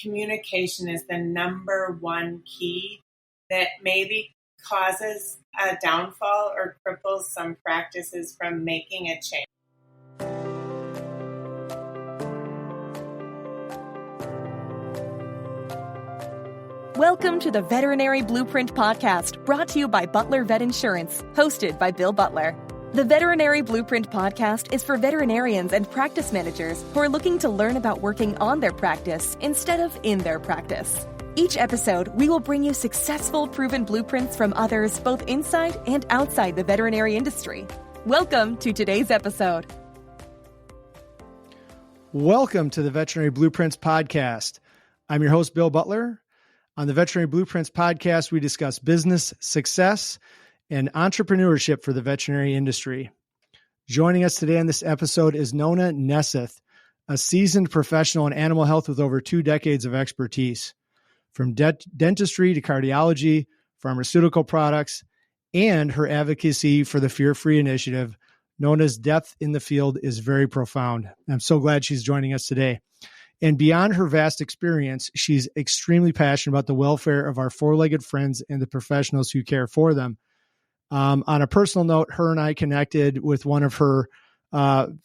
communication is the number one key that maybe causes a downfall or cripples some practices from making a change. Welcome to the Veterinary Blueprint Podcast, brought to you by Butler Vet Insurance, hosted by Bill Butler. The Veterinary Blueprint Podcast is for veterinarians and practice managers who are looking to learn about working on their practice instead of in their practice. Each episode, we will bring you successful, proven blueprints from others both inside and outside the veterinary industry. Welcome to today's episode. Welcome to the Veterinary Blueprints Podcast. I'm your host, Bill Butler. On the Veterinary Blueprints Podcast, we discuss business, success, and entrepreneurship for the veterinary industry. Joining us today on this episode is Nona Nesseth, a seasoned professional in animal health with over 2 decades of expertise. From dentistry to cardiology, pharmaceutical products, and her advocacy for the Fear-Free Initiative, Nona's depth in the field is very profound. I'm so glad she's joining us today. And beyond her vast experience, she's extremely passionate about the welfare of our four-legged friends and the professionals who care for them. On a personal note, her and I connected with one of her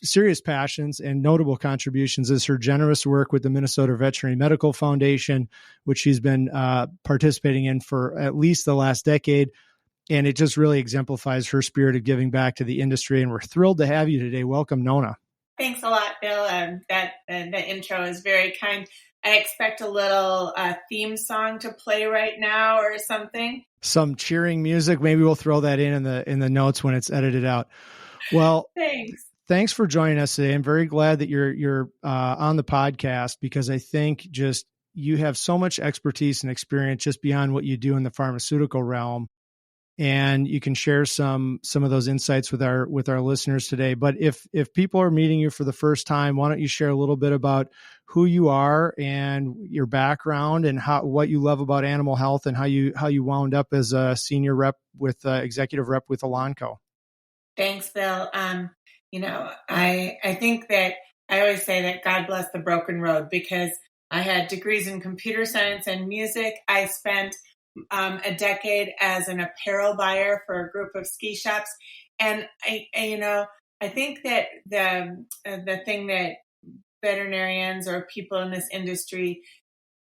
serious passions and notable contributions is her generous work with the Minnesota Veterinary Medical Foundation, which she's been participating in for at least the last decade. And it just really exemplifies her spirit of giving back to the industry. And we're thrilled to have you today. Welcome, Nona. Thanks a lot, Bill. The intro is very kind. I expect a little theme song to play right now or something. Some cheering music. Maybe we'll throw that in the notes when it's edited out. Well, thanks for joining us today. I'm very glad that you're on the podcast because I think just you have so much expertise and experience just beyond what you do in the pharmaceutical realm. And you can share some of those insights with our listeners today. But if people are meeting you for the first time, why don't you share a little bit about who you are and your background and what you love about animal health and how you wound up as a senior rep with executive rep with Elanco. Thanks, Bill. I think that I always say that God bless the broken road because I had degrees in computer science and music. I spent a decade as an apparel buyer for a group of ski shops. And I think that the thing that veterinarians or people in this industry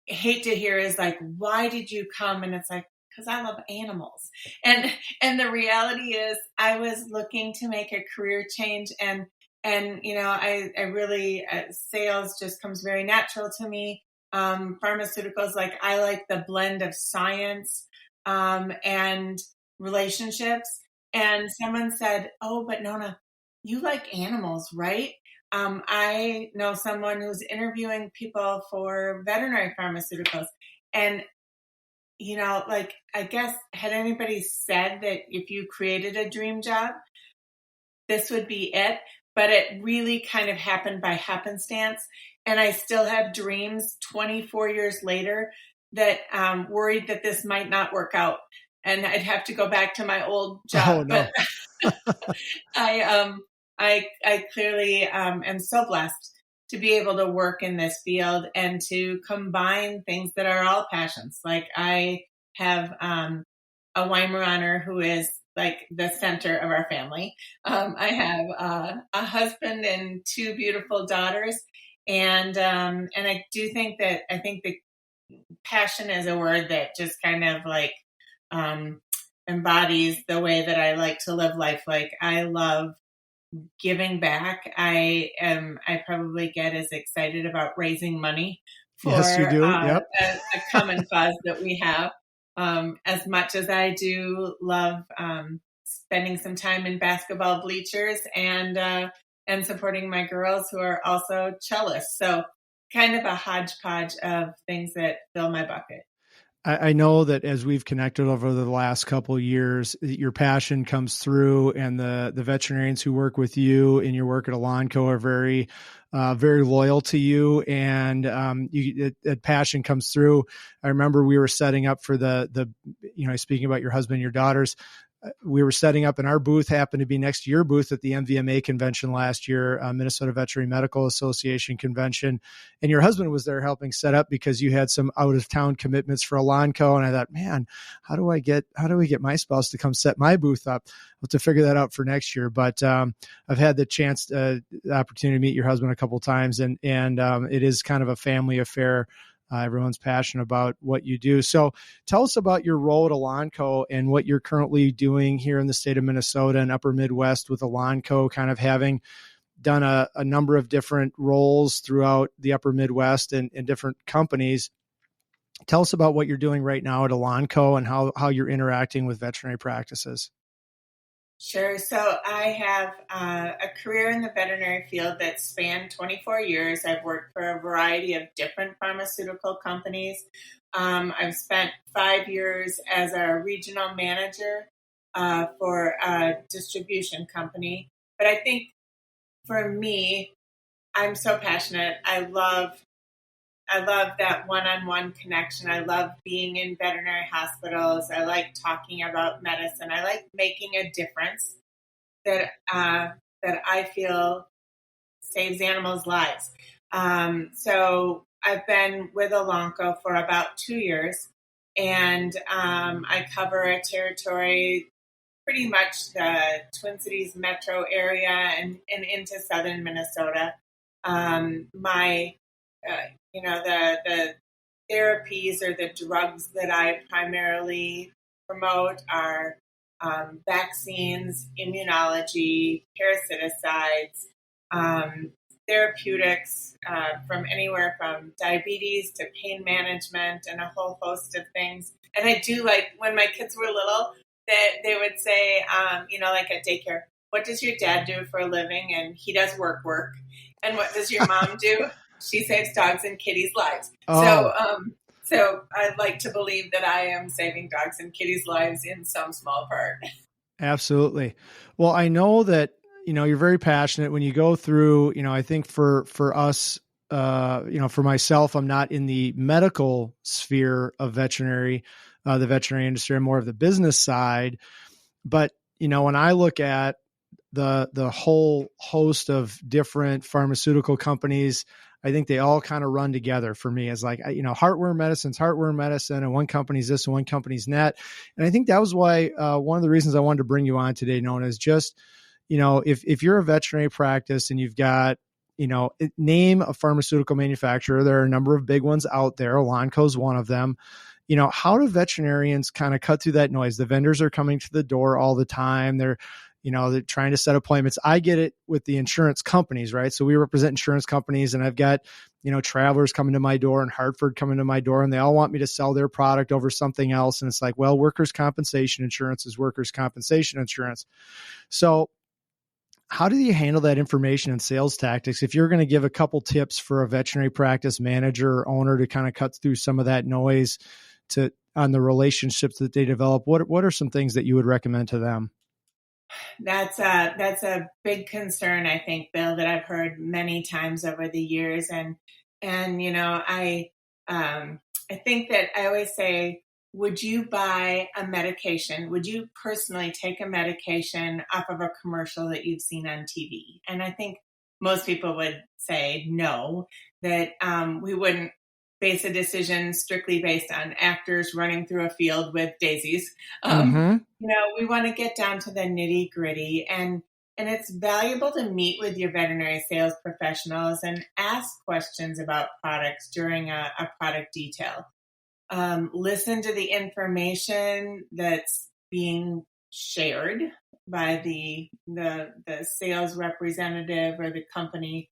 hate to hear is like, why did you come? And it's like, because I love animals. And the reality is I was looking to make a career change and I really, sales just comes very natural to me. Pharmaceuticals, I like the blend of science and relationships. And someone said, "Oh, but Nona, you like animals, right?" I know someone who's interviewing people for veterinary pharmaceuticals. And, I guess had anybody said that if you created a dream job, this would be it. But it really kind of happened by happenstance. And I still have dreams 24 years later that worried that this might not work out. And I'd have to go back to my old job. Oh, no. But I clearly am so blessed to be able to work in this field and to combine things that are all passions. Like I have a Weimaraner who is like the center of our family. I have a husband and 2 beautiful daughters. And I do think that the passion is a word that just kind of embodies the way that I like to live life. Like I love giving back. I probably get as excited about raising money for yes, you do. Yep. a common cause that we have. As much as I do love spending some time in basketball bleachers and supporting my girls who are also cellists. So kind of a hodgepodge of things that fill my bucket. I know that as we've connected over the last couple of years, your passion comes through, and the veterinarians who work with you in your work at Elanco are very loyal to you, and that passion comes through. I remember we were setting up for the speaking about your husband and your daughters, we were setting up, and our booth happened to be next to your booth at the MVMA convention last year, Minnesota Veterinary Medical Association convention. And your husband was there helping set up because you had some out of town commitments for Elanco. And I thought, man, how do we get my spouse to come set my booth up? I'll have to figure that out for next year. But I've had the opportunity to meet your husband a couple of times, and it is kind of a family affair. Everyone's passionate about what you do. So tell us about your role at Elanco and what you're currently doing here in the state of Minnesota and upper Midwest with Elanco, kind of having done a number of different roles throughout the upper Midwest and different companies. Tell us about what you're doing right now at Elanco and how you're interacting with veterinary practices. Sure. So I have a career in the veterinary field that spanned 24 years. I've worked for a variety of different pharmaceutical companies. I've spent 5 years as a regional manager for a distribution company. But I think for me, I'm so passionate. I love that one-on-one connection. I love being in veterinary hospitals. I like talking about medicine. I like making a difference that I feel saves animals' lives. So I've been with Elanco for about 2 years, and I cover a territory, pretty much the Twin Cities metro area and into southern Minnesota. The therapies or the drugs that I primarily promote are vaccines, immunology, parasiticides, therapeutics, from anywhere from diabetes to pain management and a whole host of things. And I do, like, when my kids were little, that they would say, like at daycare, what does your dad do for a living? And he does work. And what does your mom do? She saves dogs and kitties' lives. Oh. So I'd like to believe that I am saving dogs and kitties' lives in some small part. Absolutely. Well, I know that, you're very passionate when you go through, I think for us, for myself, I'm not in the medical sphere of veterinary, the veterinary industry. I'm more of the business side. But, when I look at the whole host of different pharmaceutical companies, I think they all kind of run together for me as like, heartworm medicine's heartworm medicine, and one company's this and one company's that. And I think that was why one of the reasons I wanted to bring you on today, Nona, is just, if you're a veterinary practice and you've got, name a pharmaceutical manufacturer, there are a number of big ones out there. Elanco's one of them. How do veterinarians kind of cut through that noise? The vendors are coming to the door all the time. They're trying to set appointments. I get it with the insurance companies, right? So we represent insurance companies, and I've got, Travelers coming to my door and Hartford coming to my door, and they all want me to sell their product over something else. And it's like, well, workers' compensation insurance is workers' compensation insurance. So how do you handle that information and sales tactics? If you're going to give a couple tips for a veterinary practice manager or owner to kind of cut through some of that noise on the relationships that they develop, what are some things that you would recommend to them? That's a big concern, I think, Bill, that I've heard many times over the years. And I think that I always say, would you buy a medication? Would you personally take a medication off of a commercial that you've seen on TV? And I think most people would say no, that we wouldn't base a decision strictly based on actors running through a field with daisies. We want to get down to the nitty gritty, and it's valuable to meet with your veterinary sales professionals and ask questions about products during a product detail. Listen to the information that's being shared by the sales representative or the company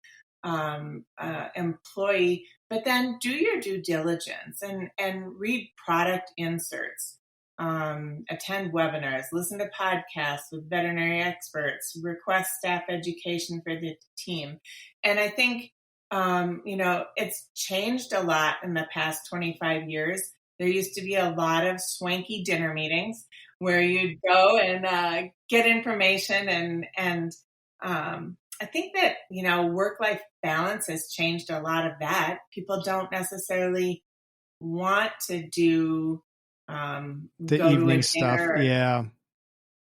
employee, but then do your due diligence and read product inserts, attend webinars, listen to podcasts with veterinary experts, request staff education for the team. And I think, it's changed a lot in the past 25 years. There used to be a lot of swanky dinner meetings where you'd go and get information and I think that, work-life balance has changed a lot of that. People don't necessarily want to do the evening stuff. Yeah.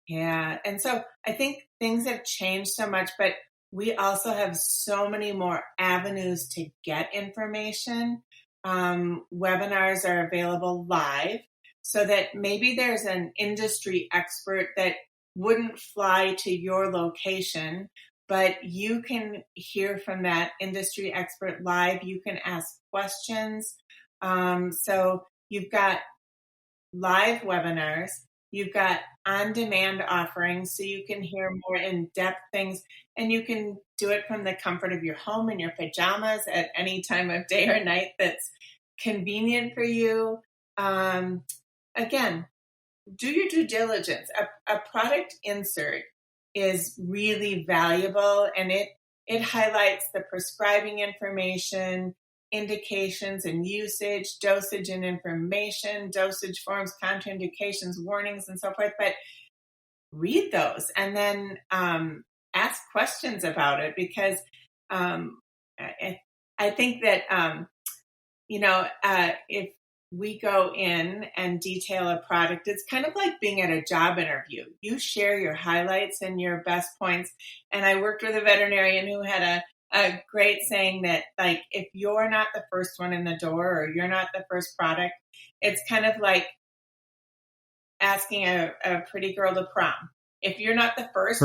Yeah. And so I think things have changed so much, but we also have so many more avenues to get information. Webinars are available live so that maybe there's an industry expert that wouldn't fly to your location, but you can hear from that industry expert live. You can ask questions. So you've got live webinars. You've got on-demand offerings, so you can hear more in-depth things, and you can do it from the comfort of your home in your pajamas at any time of day or night that's convenient for you. Again, do your due diligence. A product insert is really valuable, and it highlights the prescribing information, indications and usage, dosage and information, dosage forms, contraindications, warnings, and so forth. But read those and then ask questions about it, because I think that if we go in and detail a product, it's kind of like being at a job interview. You share your highlights and your best points. And I worked with a veterinarian who had a great saying that, like, if you're not the first one in the door or you're not the first product, it's kind of like asking a pretty girl to prom. If you're not the first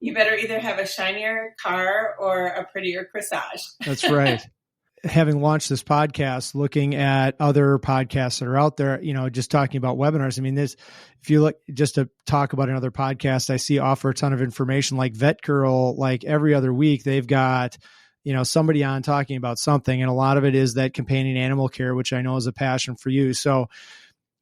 you better either have a shinier car or a prettier corsage. That's right. Having launched this podcast, looking at other podcasts that are out there, just talking about webinars. I mean, if you look, just to talk about another podcast, I see offer a ton of information like Vet Girl, like every other week, they've got, somebody on talking about something. And a lot of it is that companion animal care, which I know is a passion for you. So,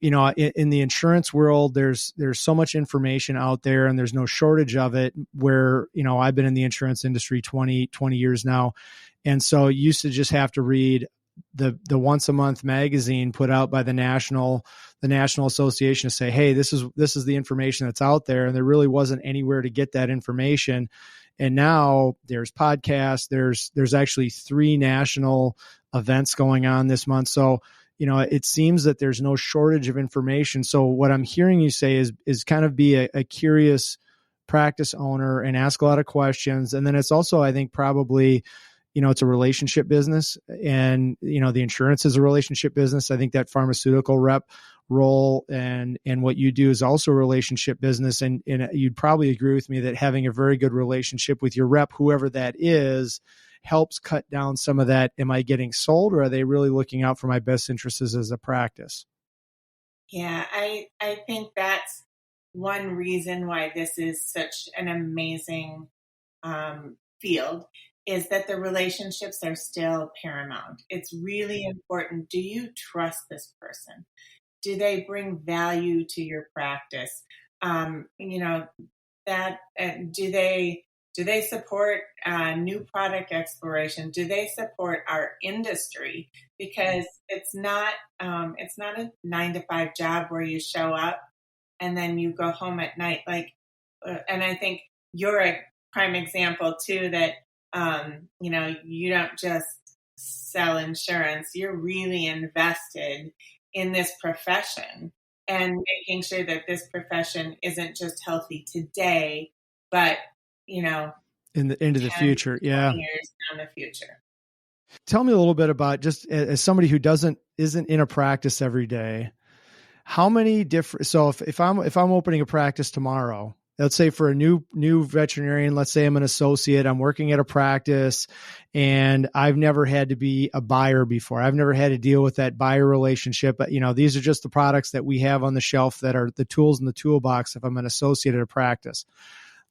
in the insurance world, there's so much information out there and there's no shortage of it, where, I've been in the insurance industry 20 years now. And so you used to just have to read the once a month magazine put out by the National Association to say, hey, this is the information that's out there. And there really wasn't anywhere to get that information. And now there's podcasts, there's actually 3 national events going on this month. So, it seems that there's no shortage of information. So what I'm hearing you say is kind of be a curious practice owner and ask a lot of questions. And then it's also, I think, probably, it's a relationship business, and, the insurance is a relationship business. I think that pharmaceutical rep role and what you do is also a relationship business. And you'd probably agree with me that having a very good relationship with your rep, whoever that is, helps cut down some of that. Am I getting sold, or are they really looking out for my best interests as a practice? Yeah, I think that's one reason why this is such an amazing field, is that the relationships are still paramount. It's really important. Do you trust this person? Do they bring value to your practice? Do they support new product exploration? Do they support our industry? Because it's not a 9-to-5 job where you show up and then you go home at night. And I think you're a prime example too, that you don't just sell insurance. You're really invested in this profession and making sure that this profession isn't just healthy today, but into the future. Yeah. Years down the future. Tell me a little bit about, just as somebody who isn't in a practice every day, how many different, so if I'm opening a practice tomorrow, let's say for a new veterinarian, let's say I'm an associate, I'm working at a practice and I've never had to be a buyer before. I've never had to deal with that buyer relationship. But, these are just the products that we have on the shelf that are the tools in the toolbox if I'm an associate at a practice.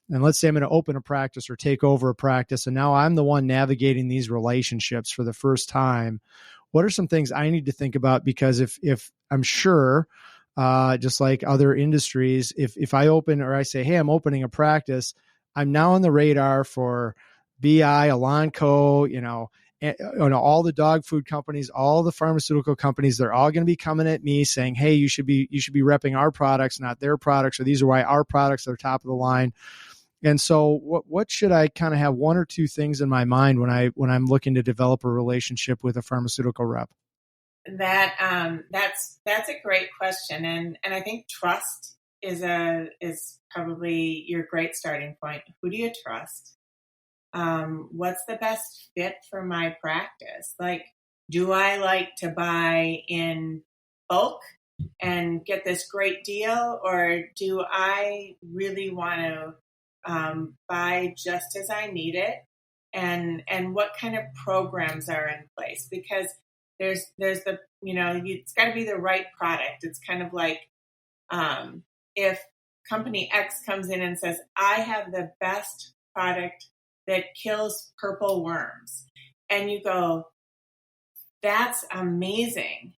And let's say I'm going to open a practice or take over a practice, and now I'm the one navigating these relationships for the first time. What are some things I need to think about? Because if I'm sure, just like other industries, if I open, or I say, hey, I'm opening a practice, I'm now on the radar for BI, Elanco, all the dog food companies, all the pharmaceutical companies. They're all going to be coming at me saying, hey, you should be repping our products, not their products, or these are why our products are top of the line. And so what should I kind of have one or two things in my mind when I'm looking to develop a relationship with a pharmaceutical rep? That's a great question. And I think trust is probably your great starting point. Who do you trust? What's the best fit for my practice? Like, do I like to buy in bulk and get this great deal, or do I really want to buy just as I need it? And what kind of programs are in place? Because there's the, it's got to be the right product. It's kind of like if company X comes in and says, I have the best product that kills purple worms. And you go, that's amazing.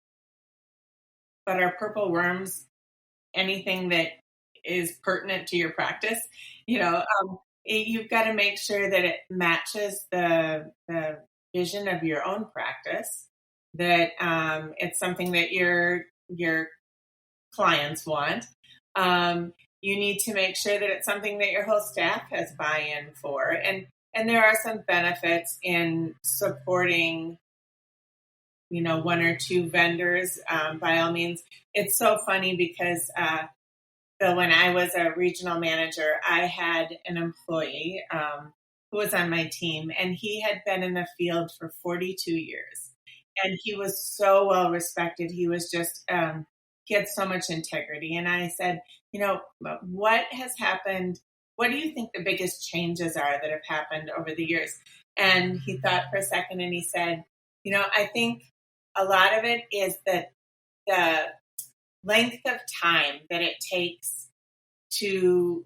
But are purple worms anything that is pertinent to your practice? You've got to make sure that it matches the vision of your own practice, that it's something that your clients want. You need to make sure that it's something that your whole staff has buy-in for. And there are some benefits in supporting, one or two vendors, by all means. It's so funny because, Bill, when I was a regional manager, I had an employee who was on my team, and he had been in the field for 42 years. And he was so well respected. He was just, he had so much integrity. And I said, what has happened? What do you think the biggest changes are that have happened over the years? And he thought for a second and he said, I think a lot of it is that the length of time that it takes to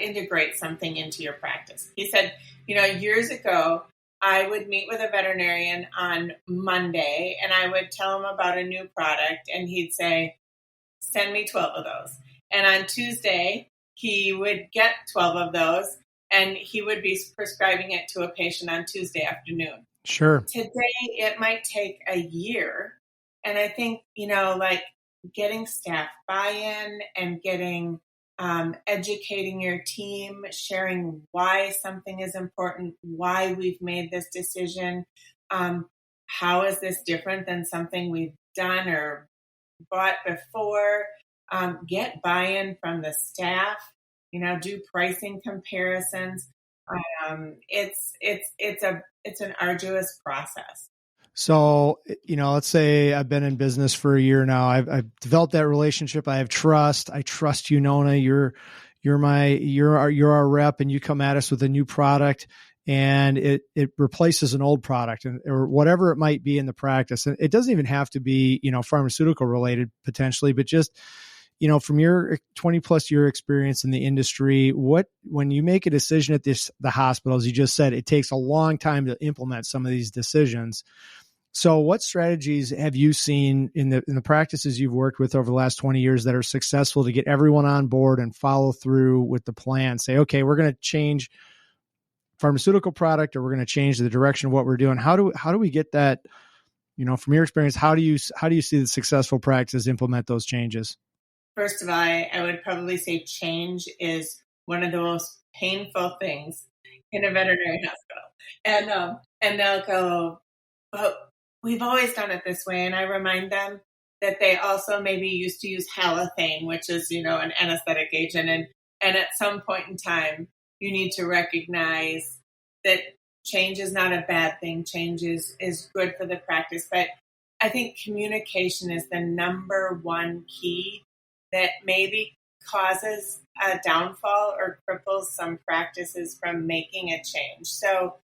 integrate something into your practice. He said, years ago, I would meet with a veterinarian on Monday and I would tell him about a new product and he'd say, send me 12 of those. And on Tuesday, he would get 12 of those and he would be prescribing it to a patient on Tuesday afternoon. Sure. Today, it might take a year. And I think, like getting staff buy-in and getting educating your team, sharing why something is important, why we've made this decision, how is this different than something we've done or bought before, get buy-in from the staff, do pricing comparisons. It's an arduous process. So, let's say I've been in business for a year now. I've developed that relationship. I have trust. I trust you, Nona. You're our rep, and you come at us with a new product, and it replaces an old product, or whatever it might be in the practice. And it doesn't even have to be, pharmaceutical related potentially, but just, from your 20 plus year experience in the industry, when you make a decision at the hospital, as you just said, it takes a long time to implement some of these decisions. So what strategies have you seen in the practices you've worked with over the last 20 years that are successful to get everyone on board and follow through with the plan? Say, okay, we're going to change pharmaceutical product, or we're going to change the direction of what we're doing. How do we get that, from your experience, how do you see the successful practices implement those changes? First of all, I would probably say change is one of the most painful things in a veterinary hospital. And they'll go, but we've always done it this way. And I remind them that they also maybe used to use halothane, which is, an anesthetic agent. And at some point in time, you need to recognize that change is not a bad thing. Change is good for the practice. But I think communication is the number one key that maybe causes a downfall or cripples some practices from making a change. So,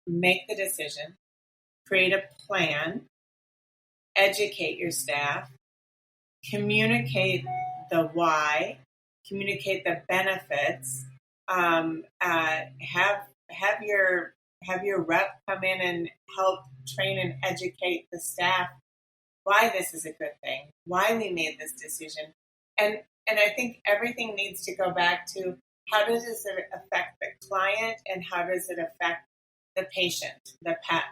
make the decision, create a plan, educate your staff, communicate the why, communicate the benefits, have your rep come in and help train and educate the staff why this is a good thing, why we made this decision. And I think everything needs to go back to how does it affect the client and how does it affect the patient, the pet?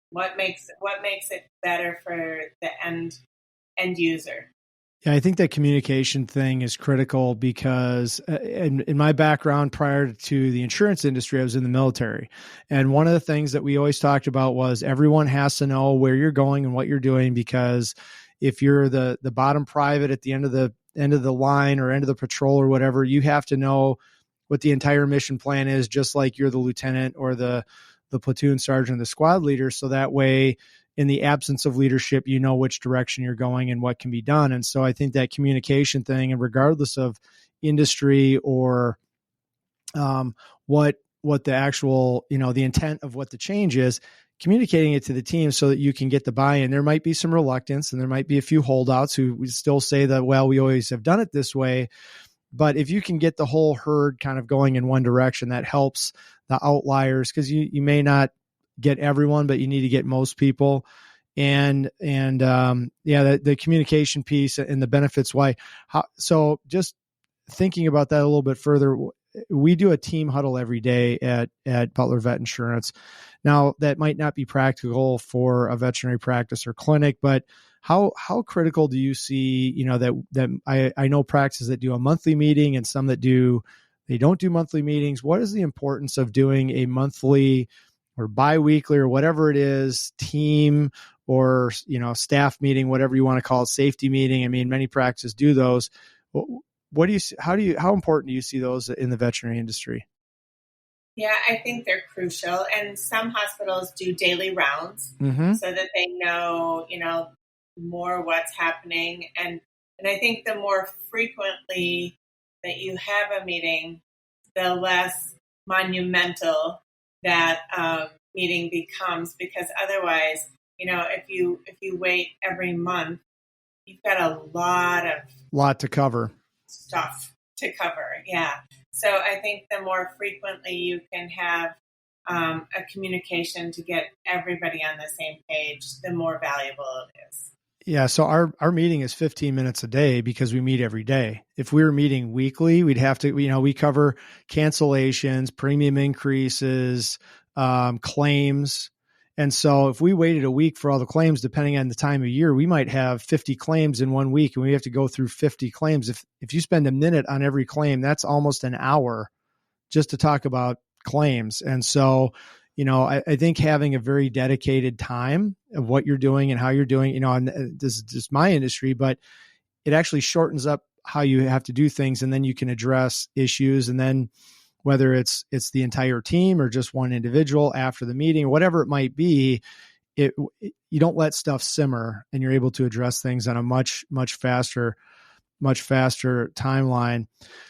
What makes it better for the end user? Yeah, I think that communication thing is critical because in my background prior to the insurance industry, I was in the military. And one of the things that we always talked about was everyone has to know where you're going and what you're doing, because if you're the bottom private at the end of the line or end of the patrol or whatever, you have to know what the entire mission plan is, just like you're the lieutenant or the platoon sergeant, the squad leader. So that way, in the absence of leadership, you know which direction you're going and what can be done. And so I think that communication thing, and regardless of industry or what the actual, the intent of what the change is, communicating it to the team so that you can get the buy-in. There might be some reluctance and there might be a few holdouts who would still say that, well, we always have done it this way. But if you can get the whole herd kind of going in one direction, that helps the outliers, because you may not get everyone, but you need to get most people. And the communication piece and the benefits. So just thinking about that a little bit further, we do a team huddle every day at Butler Vet Insurance. Now, that might not be practical for a veterinary practice or clinic, but how critical do you see, that I know practices that do a monthly meeting and some that they don't do monthly meetings. What is the importance of doing a monthly or biweekly or whatever it is, team or, staff meeting, whatever you want to call it, safety meeting? I mean, many practices do those. What do you see? How important do you see those in the veterinary industry? Yeah, I think they're crucial. And some hospitals do daily rounds so that they know, more what's happening. And I think the more frequently that you have a meeting, the less monumental that meeting becomes, because otherwise, if you wait every month, you've got a lot to cover. Stuff to cover. Yeah. So I think the more frequently you can have a communication to get everybody on the same page, the more valuable it is. Yeah. So our meeting is 15 minutes a day because we meet every day. If we were meeting weekly, we'd have to, we cover cancellations, premium increases, claims. And so if we waited a week for all the claims, depending on the time of year, we might have 50 claims in 1 week and we have to go through 50 claims. If you spend a minute on every claim, that's almost an hour just to talk about claims. And so, I think having a very dedicated time of what you're doing and how you're doing, and this is just my industry, but it actually shortens up how you have to do things. And then you can address issues. And then whether it's the entire team or just one individual after the meeting, whatever it might be, you don't let stuff simmer and you're able to address things on a much faster timeline.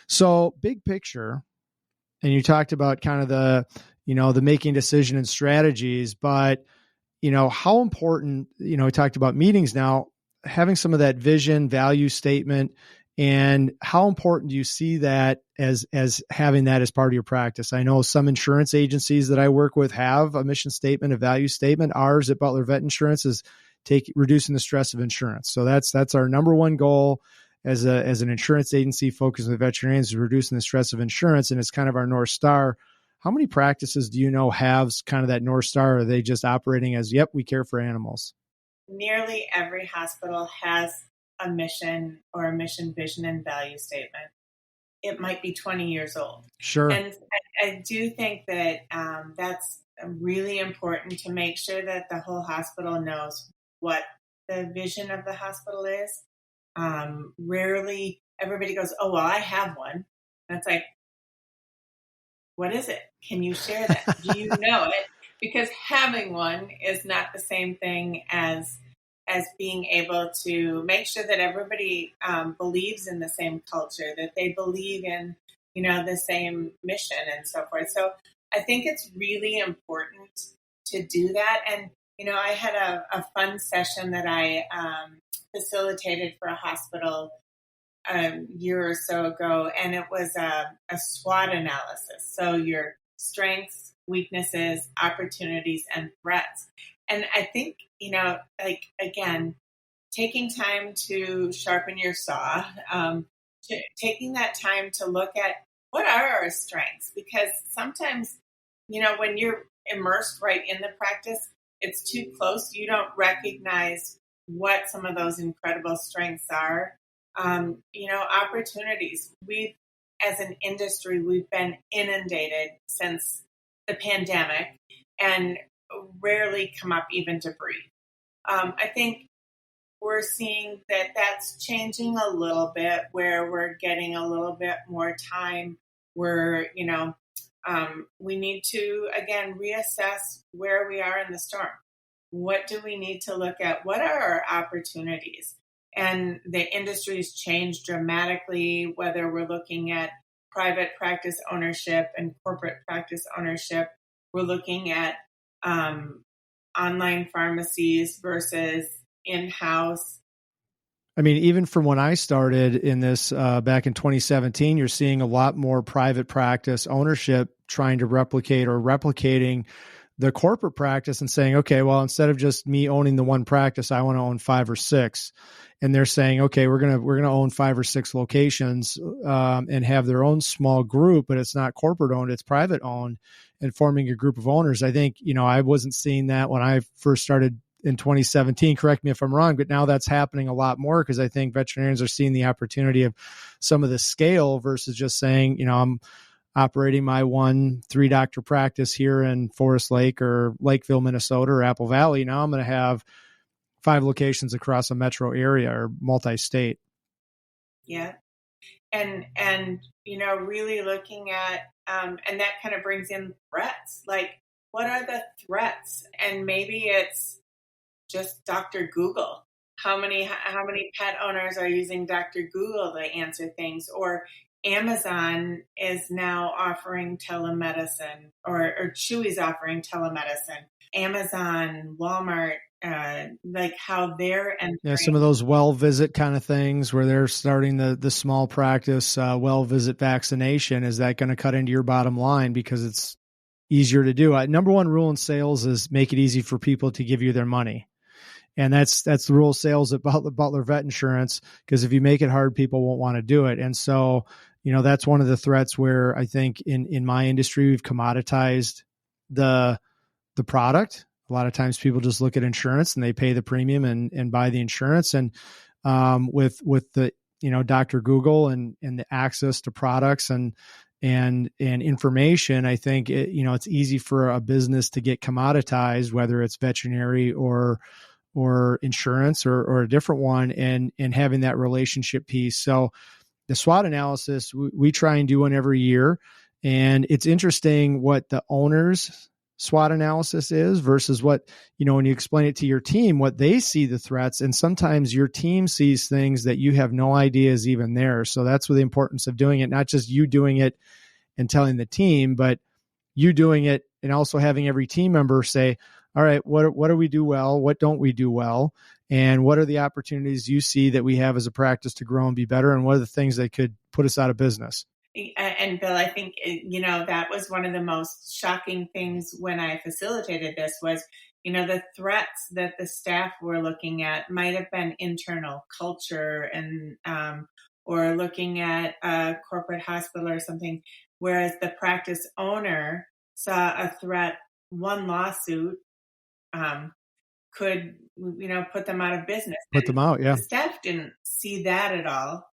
So big picture, and you talked about kind of the making decision and strategies, but how important, we talked about meetings now, having some of that vision, value statement, and how important do you see that as having that as part of your practice? I know some insurance agencies that I work with have a mission statement, a value statement. Ours at Butler Vet Insurance is reducing the stress of insurance. So that's our number one goal as an insurance agency focused on the veterinarians, is reducing the stress of insurance. And it's kind of our North Star. How many practices do you know have kind of that North Star? Or are they just operating as, yep, we care for animals? Nearly every hospital has a mission or a mission, vision, and value statement. It might be 20 years old. Sure. And I do think that that's really important to make sure that the whole hospital knows what the vision of the hospital is. Rarely everybody goes, oh, well, I have one. And it's like, what is it? Can you share that? Do you know it? Because having one is not the same thing as being able to make sure that everybody believes in the same culture, that they believe in, the same mission and so forth. So I think it's really important to do that. And, I had a fun session that I facilitated for a hospital a year or so ago, and it was a SWOT analysis. So your strengths, weaknesses, opportunities, and threats. And I think, again, taking time to sharpen your saw, taking that time to look at what are our strengths, because sometimes, when you're immersed right in the practice, it's too close. You don't recognize what some of those incredible strengths are Opportunities. As an industry, we've been inundated since the pandemic and rarely come up even to breathe. I think we're seeing that that's changing a little bit, where we're getting a little bit more time where, we need to, again, reassess where we are in the storm. What do we need to look at? What are our opportunities? And the industry's changed dramatically, whether we're looking at private practice ownership and corporate practice ownership. We're looking at online pharmacies versus in-house. I mean, even from when I started in this back in 2017, you're seeing a lot more private practice ownership trying to replicate or replicating the corporate practice and saying, okay, well, instead of just me owning the one practice, I want to own 5 or 6. And they're saying, okay, we're gonna own 5 or 6 locations and have their own small group, but it's not corporate owned, it's private owned, and forming a group of owners. I think, I wasn't seeing that when I first started in 2017, correct me if I'm wrong, but now that's happening a lot more because I think veterinarians are seeing the opportunity of some of the scale versus just saying, I'm operating my 3 doctor practice here in Forest Lake or Lakeville, Minnesota, or Apple Valley. Now I'm going to have 5 locations across a metro area or multi-state. Yeah. And really looking at, and that kind of brings in threats. Like, what are the threats? And maybe it's just Dr. Google. How many pet owners are using Dr. Google to answer things? Or Amazon is now offering telemedicine, or Chewy's offering telemedicine. Amazon, Walmart, like how they're entering. Yeah, some of those well visit kind of things where they're starting the small practice well visit vaccination. Is that going to cut into your bottom line because it's easier to do? Number one rule in sales is make it easy for people to give you their money. And that's the rule of sales at Butler Vet Insurance, because if you make it hard, people won't want to do it. And so, that's one of the threats where I think in my industry, we've commoditized the product. A lot of times people just look at insurance and they pay the premium and buy the insurance. And with the, Dr. Google and the access to products and information, I think it's easy for a business to get commoditized, whether it's veterinary or insurance or a different one, and having that relationship piece. So the SWOT analysis, we try and do one every year. And it's interesting what the owner's SWOT analysis is versus what, when you explain it to your team, what they see the threats. And sometimes your team sees things that you have no idea is even there. So that's where the importance of doing it, not just you doing it and telling the team, but you doing it and also having every team member say, all right, what do we do well? What don't we do well? And what are the opportunities you see that we have as a practice to grow and be better? And what are the things that could put us out of business? And Bill, I think, that was one of the most shocking things when I facilitated this was, the threats that the staff were looking at might have been internal culture and, or looking at a corporate hospital or something, whereas the practice owner saw a threat, one lawsuit could, put them out of business. Put them out, yeah. The staff didn't see that at all.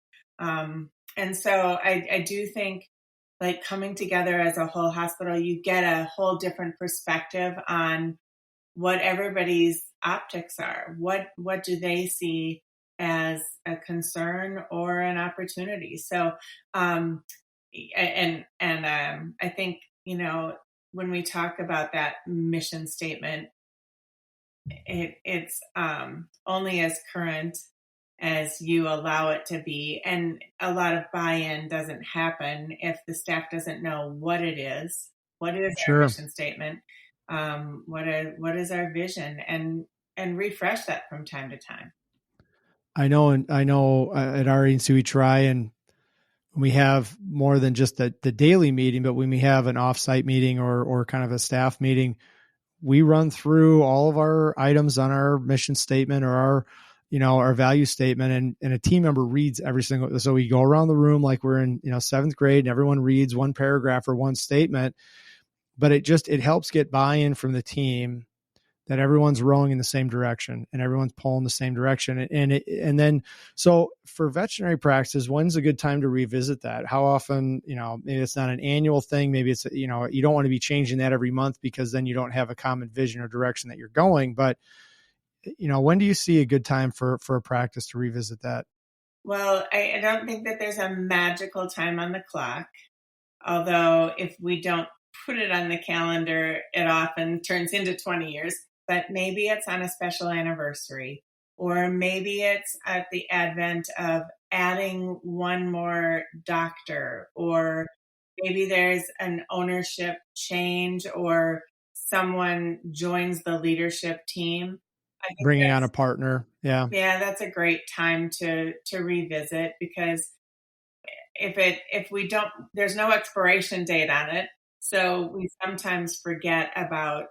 And so I do think, like, coming together as a whole hospital, you get a whole different perspective on what everybody's optics are. What do they see as a concern or an opportunity? So, I think, when we talk about that mission statement, it's only as current as you allow it to be. And a lot of buy-in doesn't happen if the staff doesn't know what it is. What is our mission statement? What is our vision? And refresh that from time to time. I know at our agency, we try, and we have more than just the daily meeting, but when we have an offsite meeting or kind of a staff meeting, we run through all of our items on our mission statement or our value statement, and a team member reads every single. So we go around the room like we're in 7th grade, and everyone reads one paragraph or one statement. But it helps get buy-in from the team that everyone's rowing in the same direction and everyone's pulling the same direction. And then, so for veterinary practices, when's a good time to revisit that? How often, maybe it's not an annual thing. Maybe it's, you don't want to be changing that every month because then you don't have a common vision or direction that you're going. But, when do you see a good time for a practice to revisit that? Well, I don't think that there's a magical time on the clock. Although if we don't put it on the calendar, it often turns into 20 years. But maybe it's on a special anniversary, or maybe it's at the advent of adding one more doctor, or maybe there's an ownership change or someone joins the leadership team. I think Bringing on a partner. Yeah. yeah, that's a great time to revisit, because if we don't, there's no expiration date on it. So we sometimes forget about,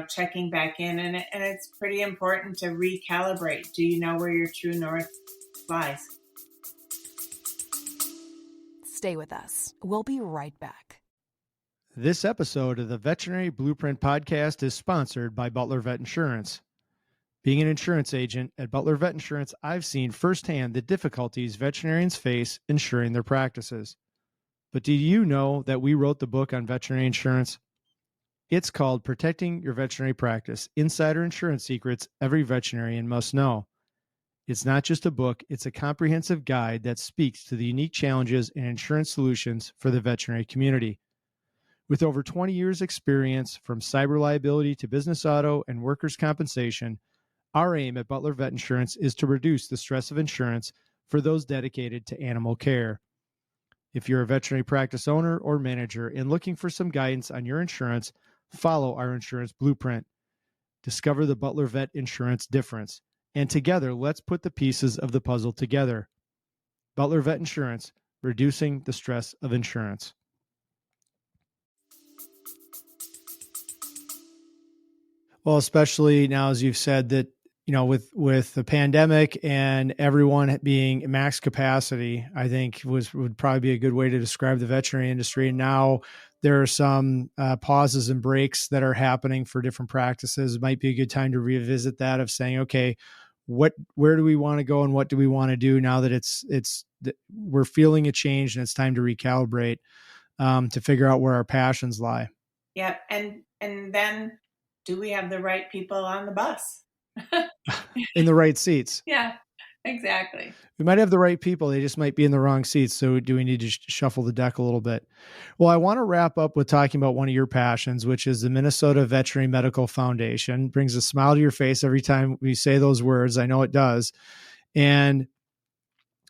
checking back in, and it's pretty important to recalibrate. Do you know where your true north lies? Stay with us. We'll be right back. This episode of the Veterinary Blueprint Podcast is sponsored by Butler Vet Insurance. Being an insurance agent at Butler Vet Insurance, I've seen firsthand the difficulties veterinarians face insuring their practices. But do you know that we wrote the book on veterinary insurance? It's called Protecting Your Veterinary Practice: Insider Insurance Secrets Every Veterinarian Must Know. It's not just a book, it's a comprehensive guide that speaks to the unique challenges and insurance solutions for the veterinary community. With over 20 years experience from cyber liability to business auto and workers' compensation, our aim at Butler Vet Insurance is to reduce the stress of insurance for those dedicated to animal care. If you're a veterinary practice owner or manager and looking for some guidance on your insurance, follow our insurance blueprint. Discover the Butler Vet Insurance difference. And together, let's put the pieces of the puzzle together. Butler Vet Insurance, reducing the stress of insurance. Well, especially now, as you've said, that with the pandemic and everyone being max capacity, I think would probably be a good way to describe the veterinary industry. And now there are some pauses and breaks that are happening for different practices. It might be a good time to revisit that, of saying, okay, where do we want to go and what do we want to do now that we're feeling a change and it's time to recalibrate, to figure out where our passions lie. Yeah, and then do we have the right people on the bus? In the right seats. Yeah, exactly. We might have the right people. They just might be in the wrong seats. So do we need to shuffle the deck a little bit? Well, I want to wrap up with talking about one of your passions, which is the Minnesota Veterinary Medical Foundation. Brings a smile to your face every time we say those words. I know it does. And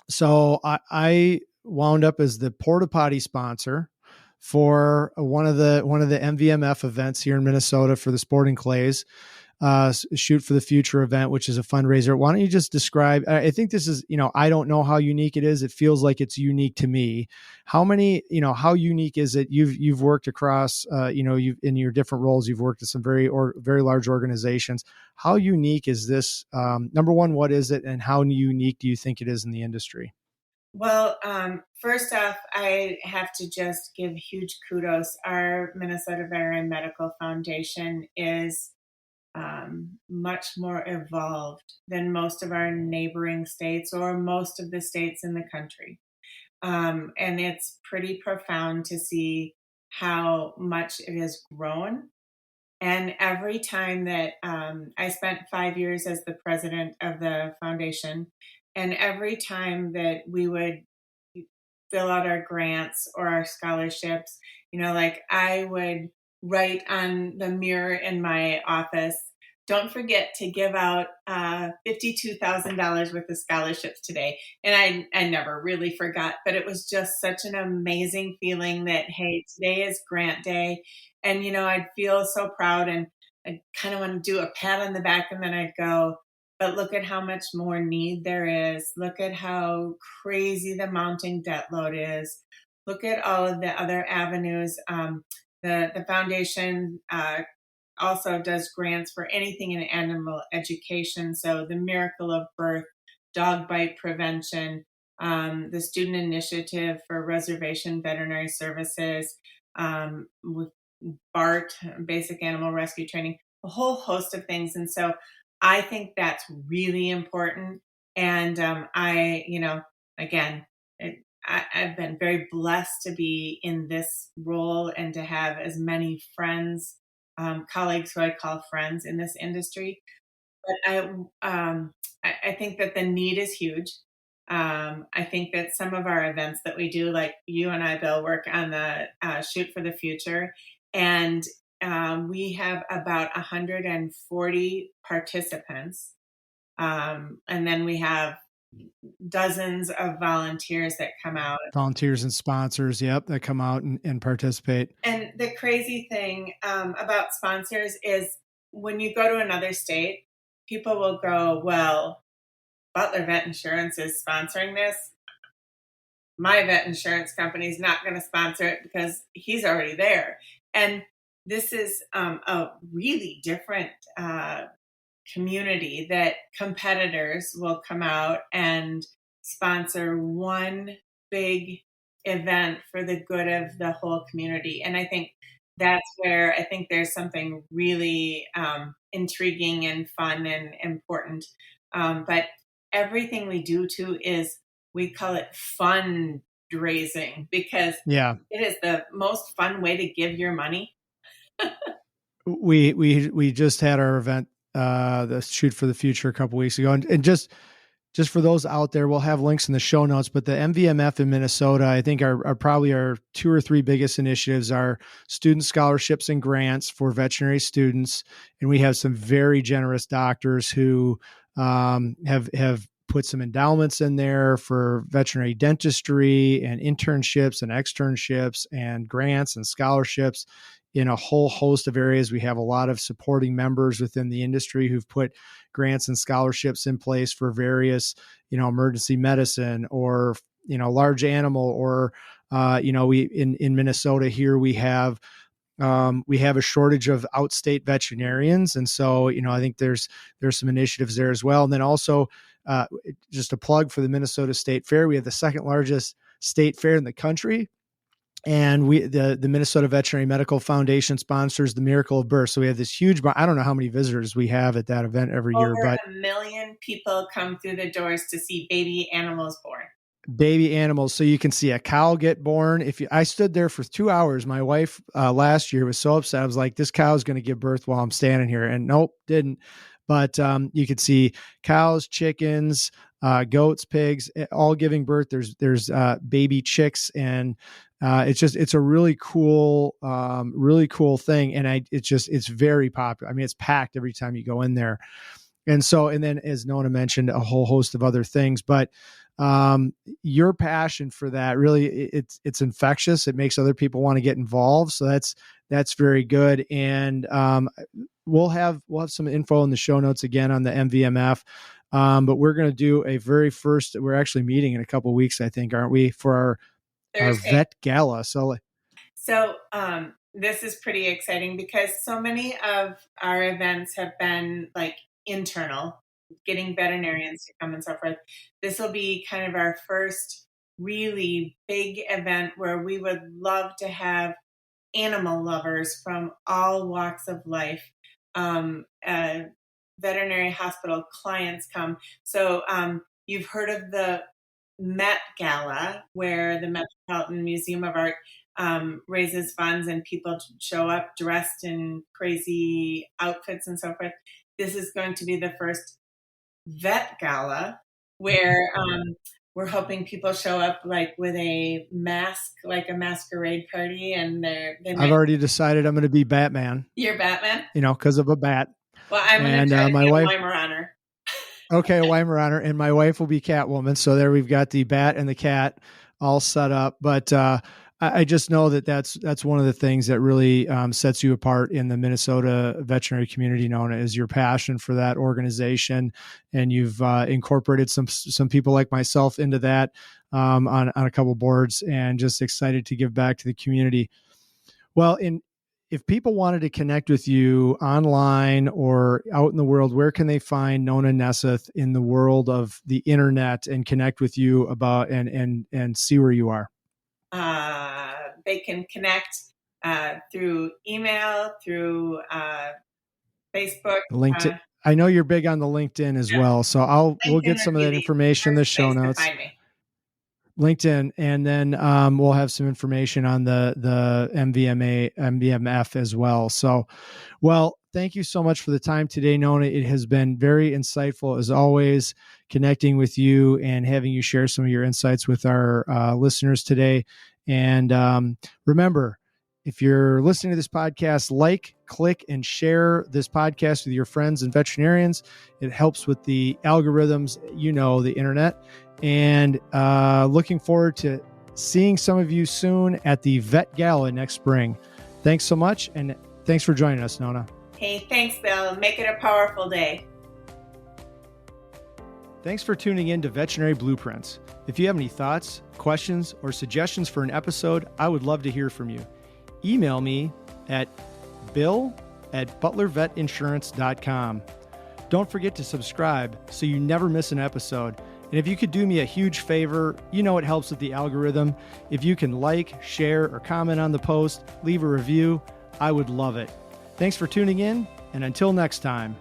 so I wound up as the porta potty sponsor for one of the MVMF events here in Minnesota for the Sporting Clays. Shoot for the Future event, which is a fundraiser. Why don't you just describe, I think this is, I don't know how unique it is. It feels like it's unique to me. How unique is it? You've worked across, you've in your different roles, you've worked at some very large organizations. How unique is this? Number one, what is it? And how unique do you think it is in the industry? Well, first off, I have to just give huge kudos. Our Minnesota Veterinary Medical Foundation is much more evolved than most of our neighboring states or most of the states in the country. And it's pretty profound to see how much it has grown. And every time that I spent 5 years as the president of the foundation, and every time that we would fill out our grants or our scholarships, like I would write on the mirror in my office, don't forget to give out $52,000 worth of scholarships today. And I never really forgot, but it was just such an amazing feeling that, hey, today is grant day. And, I'd feel so proud, and I kind of want to do a pat on the back, and then I'd go, but look at how much more need there is. Look at how crazy the mounting debt load is. Look at all of the other avenues. The foundation also does grants for anything in animal education. So the Miracle of Birth, dog bite prevention, the Student Initiative for Reservation Veterinary Services, with BART, Basic Animal Rescue Training. a whole host of things. And so I think that's really important. And again, I've been very blessed to be in this role and to have as many friends, colleagues who I call friends in this industry. But I think that the need is huge. I think that some of our events that we do, like you and I, Bill, work on the Shoot for the Future, and we have about 140 participants, and then we have dozens of volunteers that come out. Volunteers and sponsors, yep, that come out and participate. And the crazy thing about sponsors is when you go to another state, people will go, well, Butler Vet Insurance is sponsoring this. My vet insurance company is not going to sponsor it because he's already there. And this is a really different community that competitors will come out and sponsor one big event for the good of the whole community. And I think that's where I think there's something really intriguing and fun and important. But everything we do too is, we call it fundraising, because it is the most fun way to give your money. We just had our event, the Shoot for the Future, a couple weeks ago, and just for those out there, we'll have links in the show notes, but the MVMF in Minnesota, I think are probably our 2 or 3 biggest initiatives are student scholarships and grants for veterinary students. And we have some very generous doctors who have put some endowments in there for veterinary dentistry and internships and externships and grants and scholarships in a whole host of areas. We have a lot of supporting members within the industry who've put grants and scholarships in place for various, emergency medicine or, large animal, or, we in Minnesota here, we have a shortage of outstate veterinarians. And so, I think there's some initiatives there as well. And then also just a plug for the Minnesota State Fair. We have the second largest state fair in the country. And the Minnesota Veterinary Medical Foundation sponsors the Miracle of Birth. So we have this huge, I don't know how many visitors we have at that event every year, but 1 million people come through the doors to see baby animals born. Baby animals. So you can see a cow get born. I stood there for 2 hours. My wife last year was so upset. I was like, this cow is going to give birth while I'm standing here. And nope, didn't. But you could see cows, chickens, goats, pigs, all giving birth. There's baby chicks, and it's a really cool thing. And it's very popular. I mean, it's packed every time you go in there. And then, as Nona mentioned, a whole host of other things, but your passion for that, really, it's infectious. It makes other people want to get involved. So that's very good. And we'll have some info in the show notes again on the MVMF. But we're going to do we're actually meeting in a couple of weeks, I think, aren't we, for our vet gala. So this is pretty exciting because so many of our events have been like internal, getting veterinarians to come and so forth. This will be kind of our first really big event where we would love to have animal lovers from all walks of life, veterinary hospital clients come. So you've heard of the Met Gala, where the Metropolitan Museum of Art raises funds and people show up dressed in crazy outfits and so forth. This is going to be the first vet gala where we're hoping people show up like with a mask, like a masquerade party, and I've already decided I'm going to be Batman. You're Batman? Because of a bat. Well, I'm going to try my wife, Weimaraner. Okay, a Weimaraner, and my wife will be Catwoman. So there we've got the bat and the cat all set up. But I just know that's one of the things that really sets you apart in the Minnesota veterinary community, Nona, is your passion for that organization. And you've incorporated some people like myself into that on a couple boards, and just excited to give back to the community. Well, if people wanted to connect with you online or out in the world, where can they find Nona Nesseth in the world of the internet and connect with you about and see where you are? They can connect through email, through Facebook. LinkedIn. I know you're big on the LinkedIn as well. So we'll get some of that information in the show notes. Find me. LinkedIn, and then we'll have some information on the MVMF as well. So, well, thank you so much for the time today, Nona. It has been very insightful as always, connecting with you and having you share some of your insights with our listeners today. And remember, if you're listening to this podcast, like, click, and share this podcast with your friends and veterinarians. It helps with the algorithms, the internet. And looking forward to seeing some of you soon at the Vet Gala next spring. Thanks so much, and thanks for joining us, Nona. Hey, thanks, Bill. Make it a powerful day. Thanks for tuning in to Veterinary Blueprints. If you have any thoughts, questions, or suggestions for an episode, I would love to hear from you. Email me at bill@butlervetinsurance.com. Don't forget to subscribe so you never miss an episode. And if you could do me a huge favor, it helps with the algorithm. If you can like, share, or comment on the post, leave a review, I would love it. Thanks for tuning in, and until next time.